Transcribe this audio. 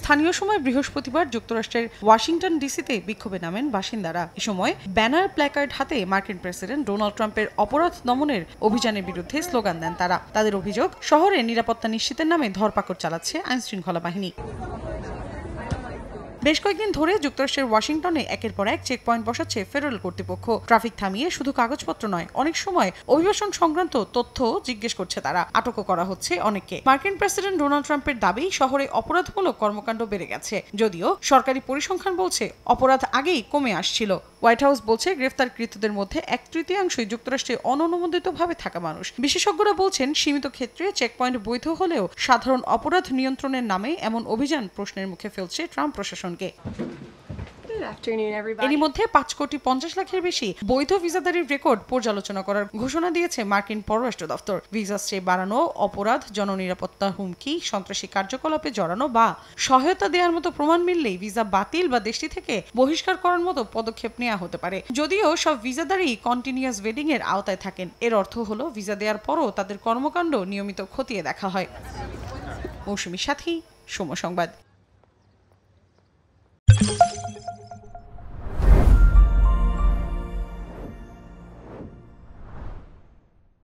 স্থানীয় সময় বৃহস্পতিবার যুক্তরাষ্ট্রের ওয়াশিংটন ডিসিতে বিক্ষোভে নামেন বাসিন্দারা। এ সময় ব্যানার প্ল্যাকার্ড হাতে মার্কিন প্রেসিডেন্ট ডোনাল্ড ট্রাম্পের অপরাধ দমনের অভিযানের বিরুদ্ধে স্লোগান দেন তারা। তাদের অভিযোগ, শহরে নিরাপত্তা নিশ্চিতের নামে ধরপাকড় চালাচ্ছে আইনশৃঙ্খলা বাহিনী। বেশ কয়েকদিন ধরে যুক্তরাষ্ট্রের ওয়াশিংটনে একের পর এক চেকপয়েন্ট বসাচ্ছে ফেডারেল কর্তৃপক্ষ। ট্রাফিক থামিয়ে শুধু কাগজপত্র নয়, অনেক সময় অভিবাসন সংক্রান্ত তথ্য জিজ্ঞেস করছে তারা। আটকও করা হচ্ছে অনেককে। মার্কিন প্রেসিডেন্ট ডোনাল্ড ট্রাম্পের দাবি, শহরে অপরাধমূলক কর্মকাণ্ড বেড়ে গেছে, যদিও সরকারি পরিসংখ্যান বলছে অপরাধ আগেই কমে আসছিল। হোয়াইট হাউস বলছে গ্রেফতারকৃতদের মধ্যে 1/3 যুক্তরাষ্ট্রে অননুমোদিতভাবে থাকা মানুষ। বিশেষজ্ঞরা বলছেন সীমিত ক্ষেত্রে চেকপয়েন্ট বৈধ হলেও সাধারণ অপরাধ নিয়ন্ত্রণের নামে এমন অভিযান প্রশ্নের মুখে ফেলছে ট্রাম্প প্রশাসনকে। এরই মধ্যে 5,50,00,000-এর বেশি বৈধ ভিসাধারীর রেকর্ড পর্যালোচনা করার ঘোষণা দিয়েছে মার্কিন পররাষ্ট্র দপ্তর। ভিসা স্টে বাড়ানো, অপরাধ, জননিরাপত্তা হুমকি, সন্ত্রাসী কার্যকলাপে জড়ানো বা সহায়তা দেওয়ার মতো প্রমাণ মিললেই ভিসা বাতিল বা দেশটি থেকে বহিষ্কার করার মতো পদক্ষেপ নেওয়া হতে পারে। যদিও সব ভিসাধারী কন্টিনিউয়াস ভেটিং এর আওতায় থাকেন। এর অর্থ হলো ভিসা দেওয়ার পরও তাদের কর্মকাণ্ড নিয়মিত খতিয়ে দেখা হয়। মৌসুমী সাথী, সময় সংবাদ।